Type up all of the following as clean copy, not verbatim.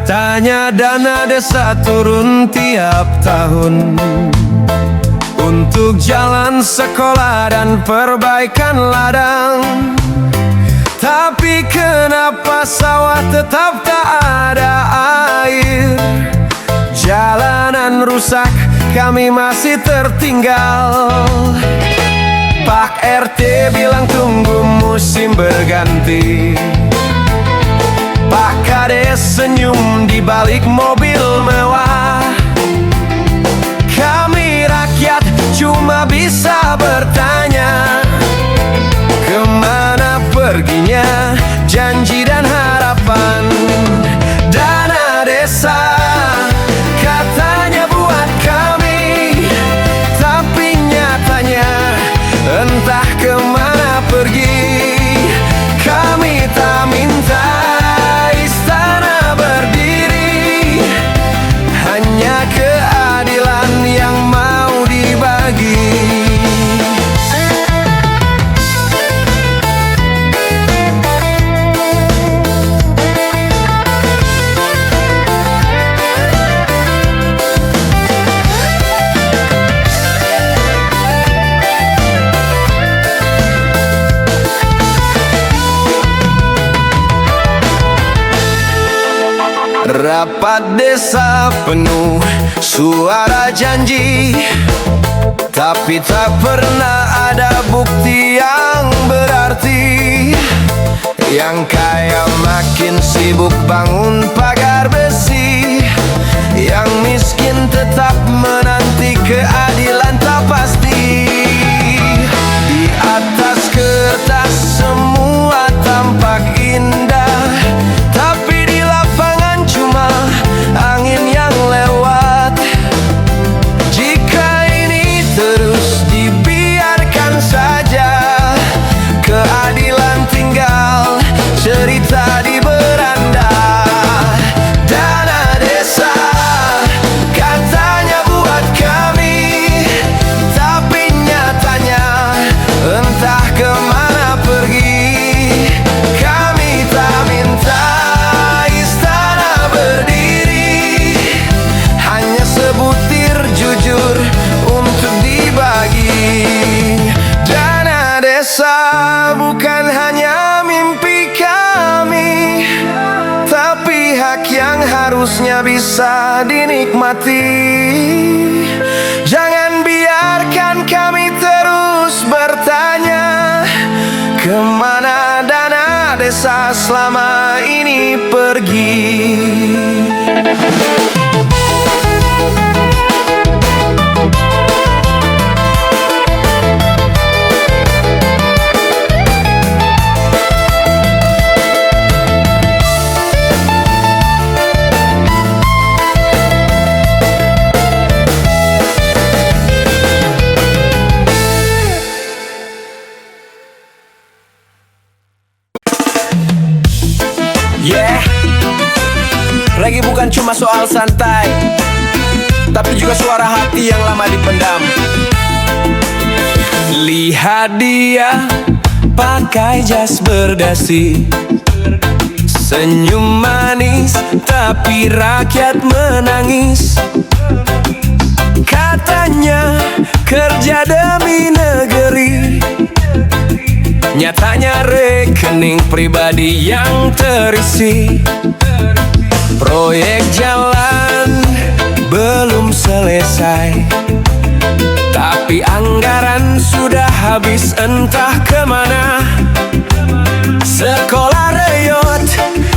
Katanya dana desa turun tiap tahun untuk jalan sekolah dan perbaikan ladang. Tapi kenapa sawah tetap tak ada air? Jalanan rusak, kami masih tertinggal. Pak RT bilang tunggu musim berganti. Pak Kades senyum di balik mobil mewah. Kami rakyat cuma bisa bertanya, kemana perginya janji dan harapan? Dana desa katanya buat kami, tapi nyatanya entah kemana pergi. Kami tak minta istana berdiri, hanya keadilan yang mau dibagi. Rapat desa penuh suara janji, tapi tak pernah ada bukti yang berarti. Yang kaya makin sibuk bangun pagar besi, yang miskin tetap menanti keadilan tak pasti. Di atas kertas semua tampak indah, tapi di lapangan cuma angin yang lewat. Jika ini terus dibiarkan saja, keadilan tinggal cerita di beranda. Dana desa katanya buat kami, tapi nyatanya entah kemana pergi. Kami tak minta istana berdiri, hanya sebutir jujur untuk dibagi. Dana desa bukan hanya mimpi kami, tapi hak yang harusnya bisa dinikmati. Jangan biarkan kami terus bertanya, kemana dana desa selama ini pergi. Yeah, reggae bukan cuma soal santai, tapi juga suara hati yang lama dipendam. Lihat dia pakai jas berdasi, senyum manis, tapi rakyat menangis. Katanya kerja demi negeri, nyatanya rekening pribadi yang terisi. Proyek jalan belum selesai, tapi anggaran sudah habis entah kemana. Sekolah reyot,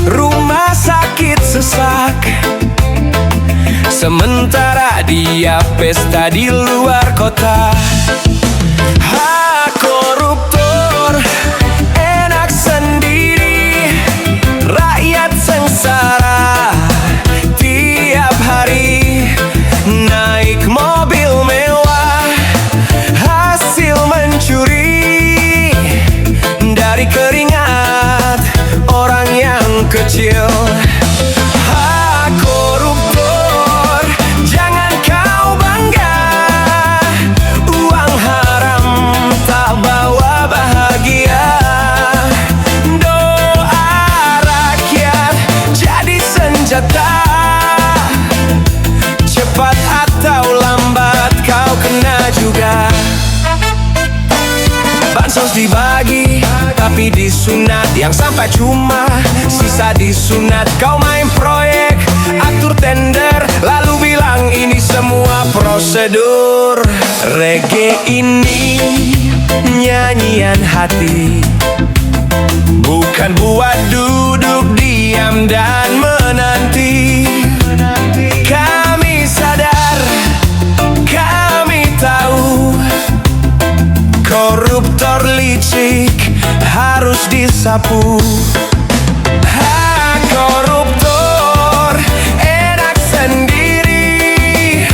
rumah sakit sesak, sementara dia pesta di luar kota. Koruptor enak sendiri, rakyat sengsara tiap hari. Naik mobil mewah, hasil mencuri dari keringat orang yang kecil. Koruptor, jangan kau bangga, uang haram tak bawa bahagia. Doa rakyat jadi senjata harus dibagi, tapi disunat yang sampai cuma sisa disunat. Kau main proyek, atur tender, lalu bilang ini semua prosedur. Reggae ini nyanyian hati, bukan buat duduk diam dan menanti. Kami sadar, kami tahu, koruptor licik harus disapu. Koruptor enak sendiri,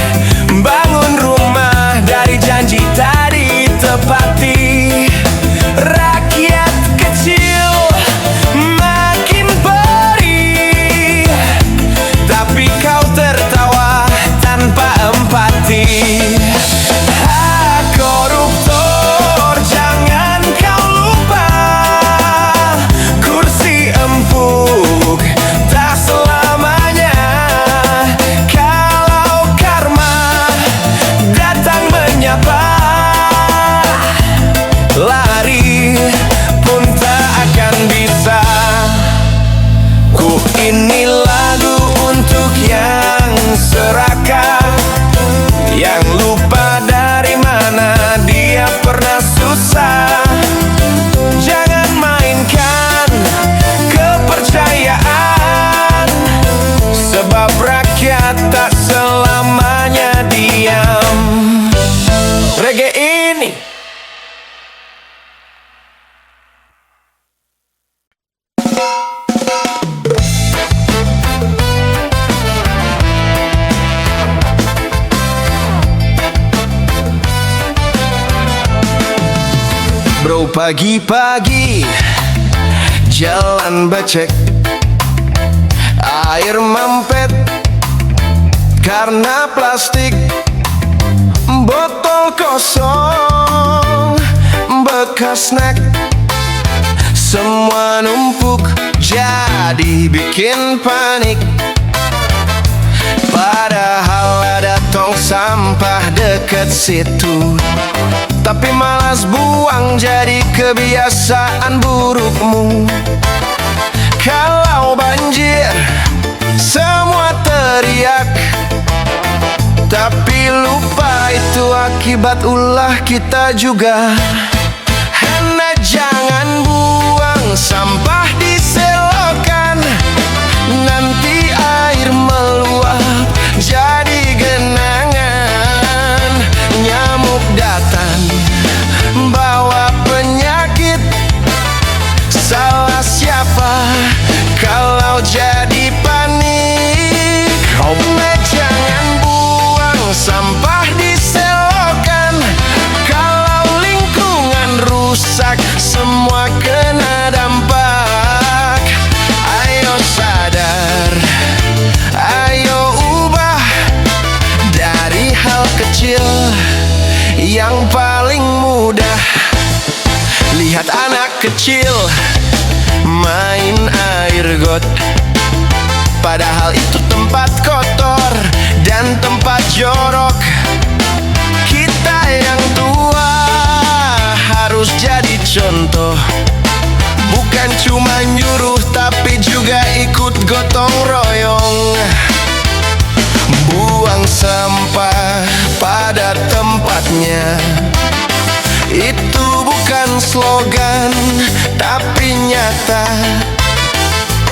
bangun rumah dari janji tadi tepati. Rakyat kecil makin perih, tapi kau tertawa tanpa empati. Koruptor, jangan kau lupa, kursi empuk tak selamanya. Kalau karma datang menyapa, lari pun tak akan bisa. Ku ini lagu untuk yang serakah, yang lupa dari mana dia pernah susah. Jangan mainkan kepercayaan, sebab rakyat tak selamanya diam. Reggae ini bro, pagi-pagi jalan becek, air mampet karena plastik, botol kosong bekas snack, semua numpuk jadi bikin panik. Padahal ada tong sampah deket situ, tapi malas buang jadi kebiasaan burukmu. Kalau banjir semua teriak, tapi lupa itu akibat ulah kita juga. Hana jangan buang sampah di selokan, nanti air meluap jadi genangan. Nyamuk datang bawa penyakit, salah siapa kalau jadi panik? Nah, jangan buang sampah di selokan, kalau lingkungan rusak semua kena dampak. Ayo sadar, ayo ubah dari hal kecil yang paling mudah. Lihat anak kecil main air got, padahal itu tempat kotor dan tempat jorok. Kita yang tua harus jadi contoh, bukan cuma nyuruh tapi juga ikut gotong royong. Buang sampah pada tempatnya, itu bukan slogan tapi nyata.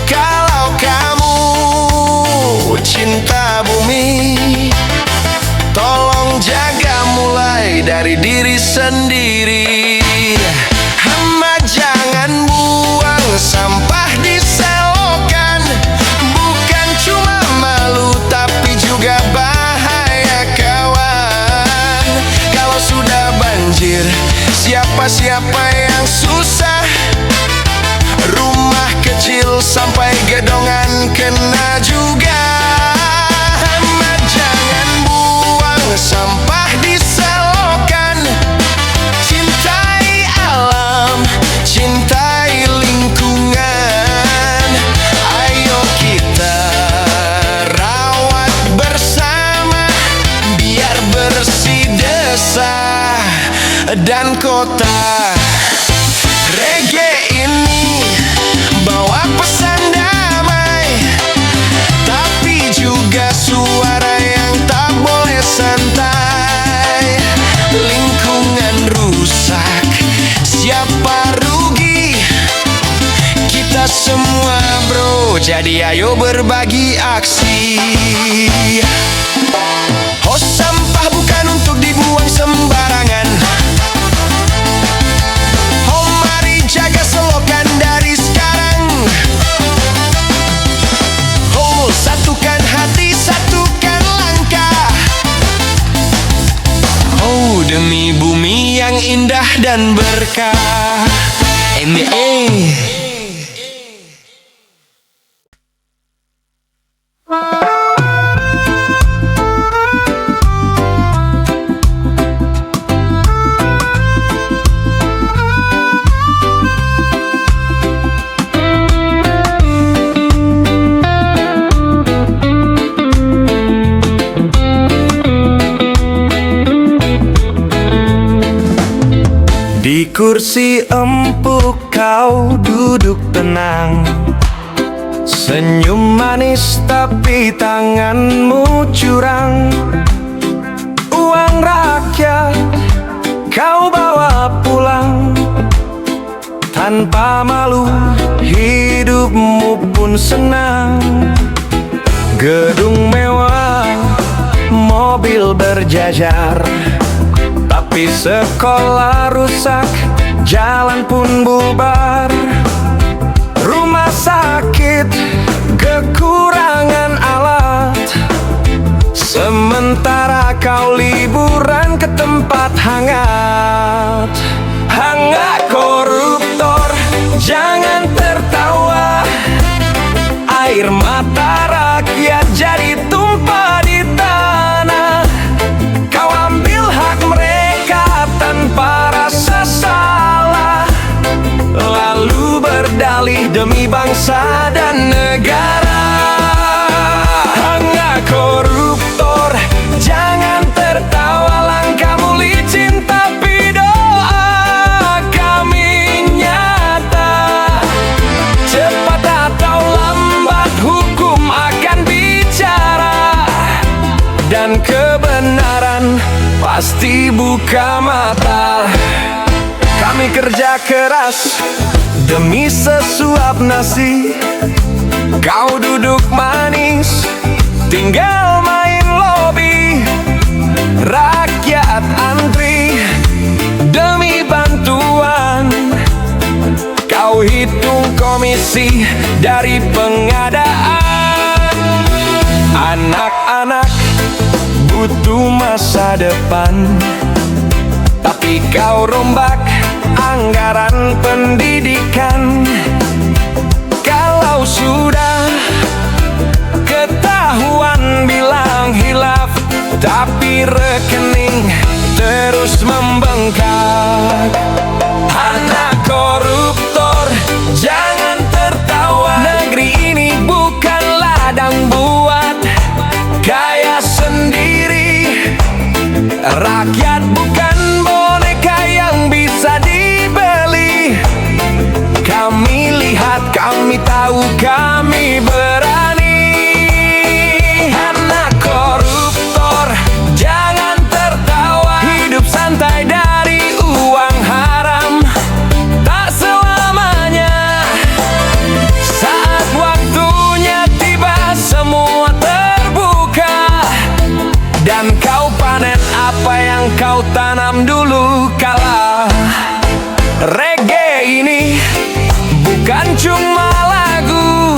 Kalau kamu cinta bumi, tolong jaga mulai dari diri sendiri. Hamba jangan buang sampah di selokan, bukan cuma malu tapi juga bahaya kawan. Kalau sudah banjir, siapa-siapa yang susah, rumah kecil sampai gedongan kena juga. Jangan buang sampah di selokan, cintai alam, cintai lingkungan. Ayo kita rawat bersama, biar bersih desa dan kota. Reggae ini bawa pesan damai, tapi juga suara yang tak boleh santai. Lingkungan rusak, siapa rugi? Kita semua bro, jadi ayo berbagi aksi. Oh, sampah bukan untuk dibuang sembarangan. Oh, mari jaga selokan dari sekarang. Oh, satukan hati, satukan langkah. Oh, demi bumi yang indah dan berkah. Di kursi empuk kau duduk tenang, senyum manis tapi tanganmu curang. Uang rakyat kau bawa pulang, tanpa malu hidupmu pun senang. Gedung mewah, mobil berjajar, tapi sekolah rusak, jalan pun bubar. Rumah sakit kekurangan alat, sementara kau liburan ke tempat hangat. Hangat koruptor, jangan tertawa. Air mata rakyat jadi tumpah di tanah. Kau ambil hak mereka tanpa rasa salah, lalu berdalih demi bangsa dan negara. Hangat koruptor, jangan tertawa. Langkahmu licin tapi doa kami nyata. Cepat atau lambat hukum akan bicara, dan kebenaran pasti buka mata. Kami kerja keras demi sesuap nasi, kau duduk manis tinggal main lobi. Rakyat antri demi bantuan, kau hitung komisi dari pengadaan. Anak-anak butuh masa depan, tapi kau rombak anggaran pendidikan. Kalau sudah ketahuan bilang hilaf, tapi rekening terus membengkak. Anak koruptor, jangan tertawa. Negeri ini bukan ladang buat kaya sendiri. Rakyat bukan boneka yang bisa dibeli. Kami lihat, kami tahu, kami berani. Anak koruptor, jangan tertawa. Hidup santai dari uang haram tak selamanya. Saat waktunya tiba, semua terbuka, dan kau panen apa yang kau tanam dulu kala. Reggae ini bukan cuma lagu,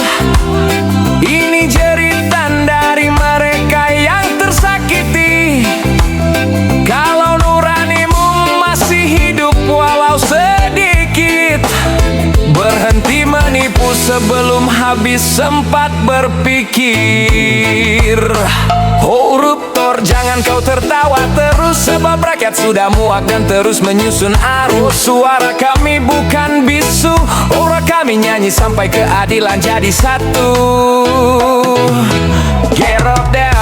ini jeritan dari mereka yang tersakiti. Kalau nuranimu masih hidup walau sedikit, berhenti menipu sebelum habis sempat berpikir. Koruptor, jangan kau tertawa terus, sebab rakyat sudah muak dan terus menyusun arus. Suara kami bukan bisu, ora kami nyanyi sampai keadilan jadi satu. Get up there.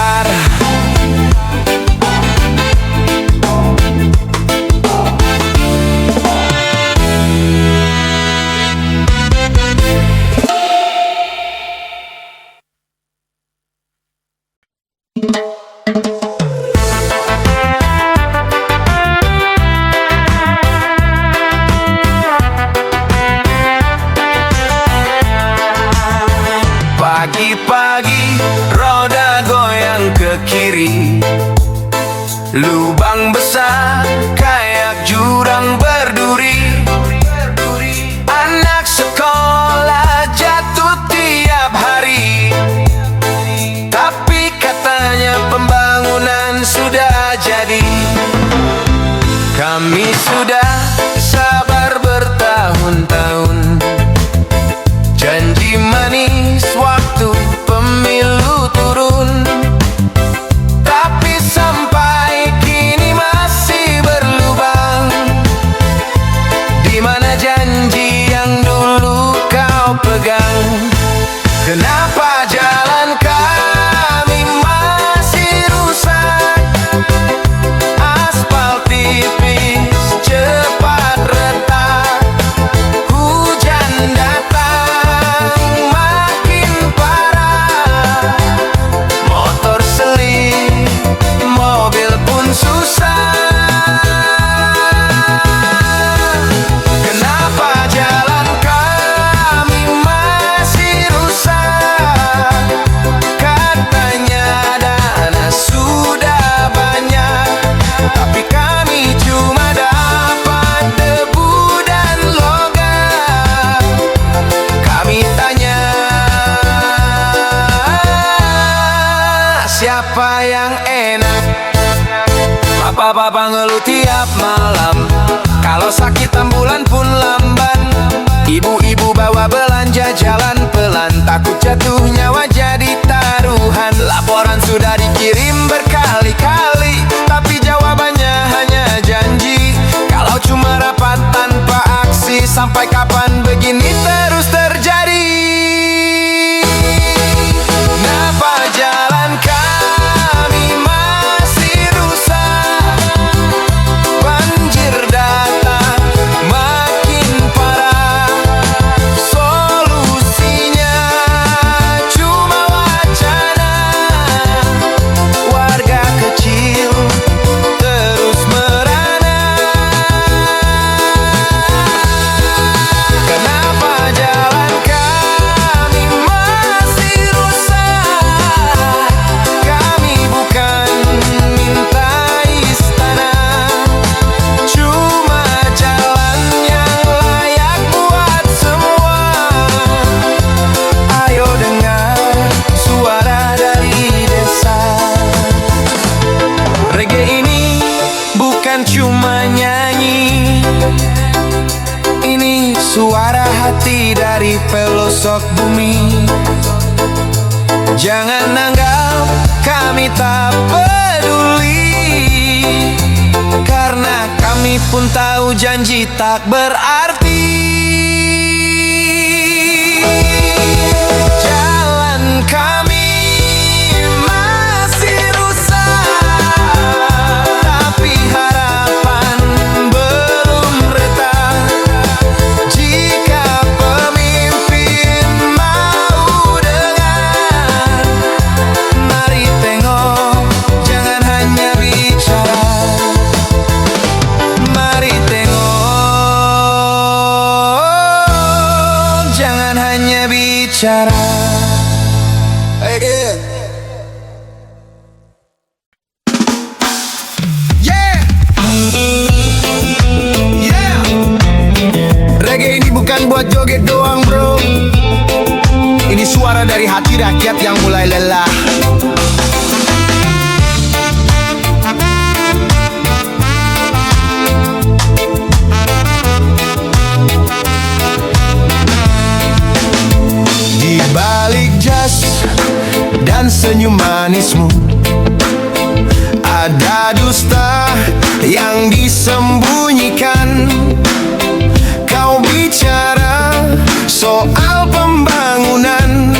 sudah sabar bertahun-tahun, janji manis waktu pemilu turun, tapi sampai kini masih berlubang. Di mana janji yang dulu kau pegang? Kenapa jalan kami masih rusak? Aspal tipis cepat retak, hujan datang makin parah, motor selip, mobil pun susah. Kenapa jalan kami masih rusak? Katanya dana sudah banyak, tapi kami cuma dapat debu dan logam. Kami tanya, siapa yang enak? Papa ngeluh tiap malam, kalau sakit ambulan pun lamban. Ibu-ibu bawa belanja jalan pelan, takut jatuh nyawa jadi taruhan. Laporan sudah dikirim berkali-kali, tapi jawabannya hanya janji. Kalau cuma rapat tanpa aksi, sampai kapan begini terus terjadi? Kenapa jalan kami masih rusak? Banjir datang makin parah, solusinya cuma wacana. Warga kecil terus merana. Kenapa jalan kami masih rusak? Kami bukan minta istana, cuma jalan yang layak buat semua. Ayo dengar suara dari desa. Reggae ini bukan cuma nyanyi, ini suara hati dari pelosok bumi. Jangan anggap kami tak peduli, karena kami pun tahu janji tak berarti. Jalan kami masih rusak, tapi harapan belum retak. Jika pemimpin mau dengar, mari tengok, jangan hanya bicara. Mari tengok, jangan hanya bicara. Yeah. Yeah. Reggae ini bukan buat joget doang, bro. Ini suara dari hati rakyat yang mulai lelah. Di balik jas dan senyum manismu, ada dusta yang disembunyikan. Kau bicara soal pembangunan,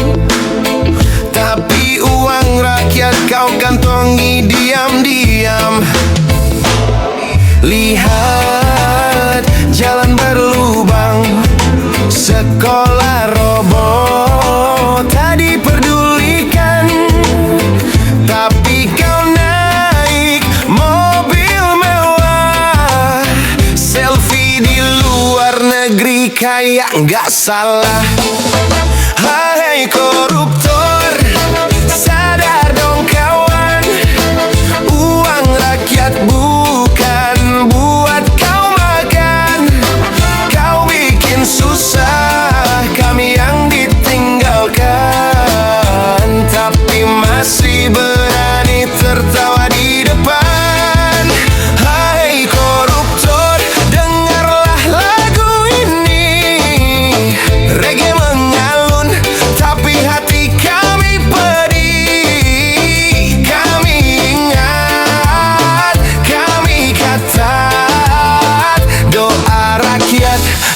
tapi uang rakyat kau kantongi diam-diam. Lihat jalan berlubang, sekolah roboh tak diperdulikan, tapi kau naik mobil mewah, selfie di luar negeri kayak nggak salah. Hai koruptor, sadar dong kawan, uang rakyat bukan buat kau makan. Kau bikin susah kami yang ditinggalkan, tapi masih berani tertawa di depan. Hai koruptor,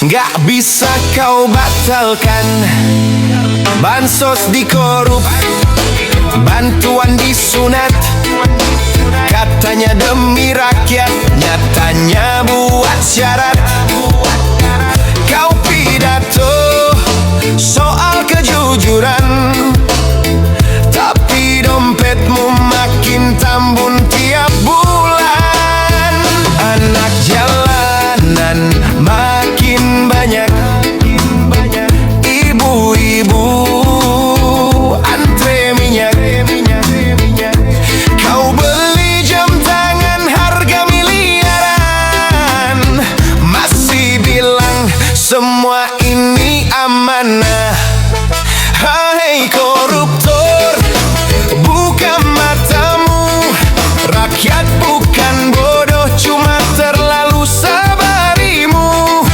Gak bisa kau batalkan. Bansos dikorup, bantuan disunat. Katanya demi rakyat, nyatanya buat syarat. Kau pidato soal kejujuran, tapi dompetmu makin tambun tiap bulan. Anak jalanan makin banyak, ibu-ibu antre minyak. Kau beli jam tangan harga miliaran, masih bilang semua ini amanah. Hai koruptor, buka matamu. Rakyat bukan bodoh, cuma terlalu sabarimu.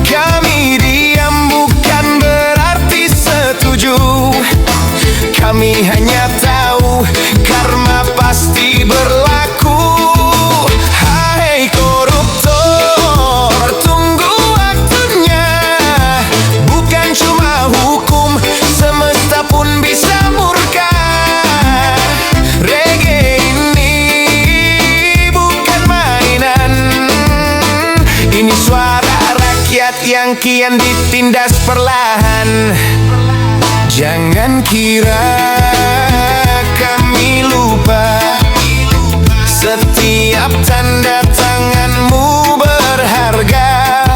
Kami diam bukan berarti setuju. Kami hanya tahu karma pasti berlaku. Hai koruptor, tunggu waktunya. Bukan cuma hukum, semesta pun bisa murka. Reggae ini bukan mainan, ini suara rakyat yang kian ditindas perlahan. Jangan kira kami lupa, setiap tanda tanganmu berharga.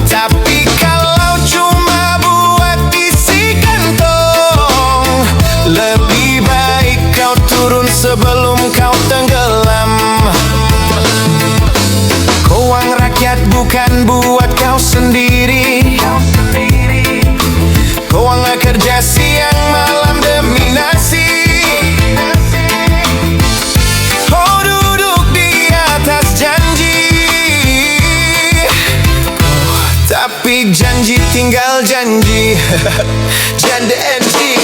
Tapi kalau cuma buat isi kantong, lebih baik kau turun sebelum kau tenggelam. Keuangan rakyat bukan buat kau sendiri. Keuangan kerja siang malam demi nasi. Kau duduk di atas janji, tapi janji tinggal janji. Janda NG.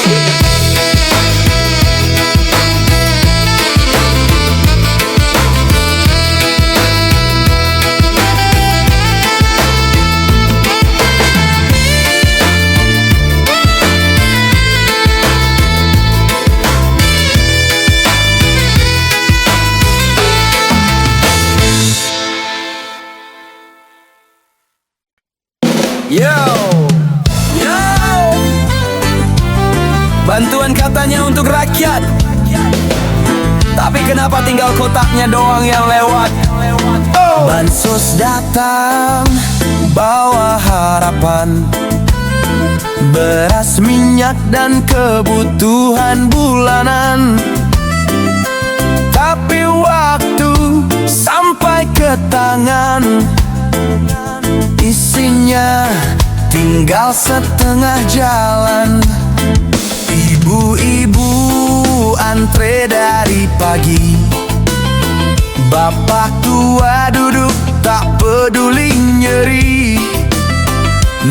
Yo, yo. Bantuan katanya untuk rakyat, tapi kenapa tinggal kotaknya doang yang lewat? Bansos datang bawa harapan, beras, minyak, dan kebutuhan bulanan. Tapi waktu sampai ke tangan, isinya tinggal setengah jalan. Ibu-ibu antre dari pagi, bapak tua duduk tak peduli nyeri.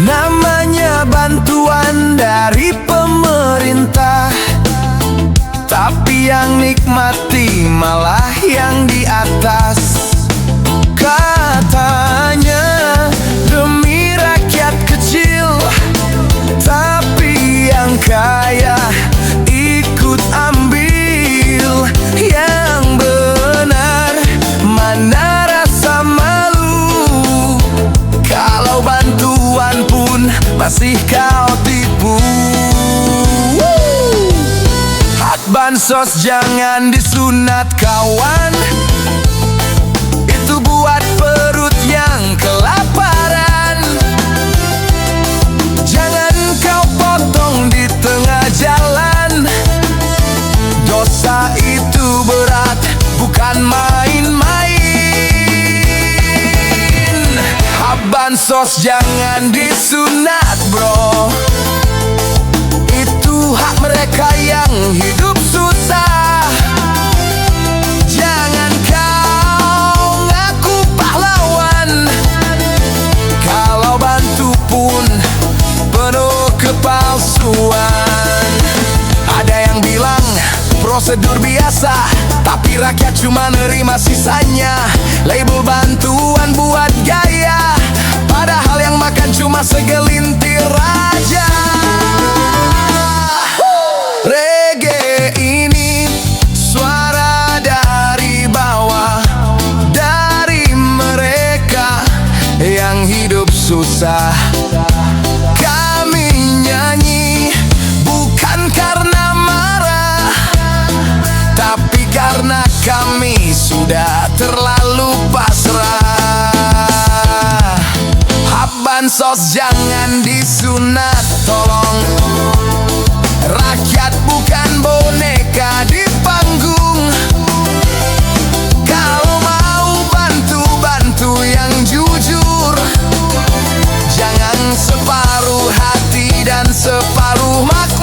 Namanya bantuan dari pemerintah, tapi yang nikmati malah yang di atas. Katanya demi rakyat kecil, tapi yang kaya ikut ambil. Yang benar mana rasa malu, kalau bantuan pun masih kau tipu. Hak bansos jangan disunat kawan, itu buat perut yang kelaparan. Jangan kau potong di tengah jalan, dosa itu berat, bukan main-main. Hak bansos jangan disunat bro, itu hak mereka yang hidup susah. Jangan kau ngaku pahlawan, kalau bantu pun penuh kepalsuan. Ada yang bilang prosedur biasa, tapi rakyat cuma nerima sisanya. Label bantuan buat gaya, susah. Kami nyanyi bukan karena marah, tapi karena kami sudah terlalu pasrah. Hak bansos jangan disunat, tolong. Rakyat bukan boneka di panggung. Kalau mau bantu yang jujur, jangan separuh hati dan separuh makmur.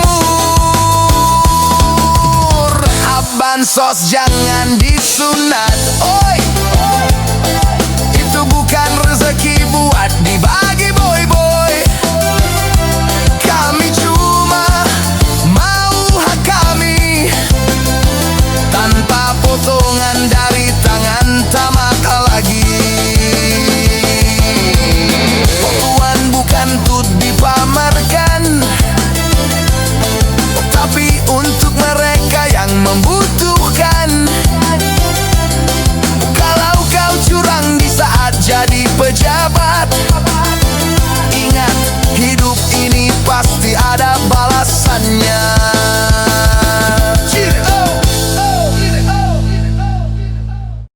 Hak bansos jangan disunat, oi. Itu bukan rezeki buat dibagi boy-boy. Kami cuma mau hak kami, tanpa potongan dari tangan tamak lagi. Bantuan bukan untuk dipamerkan, tapi untuk mereka yang membutuhkan. Kalau kau curang di saat jadi pejabat,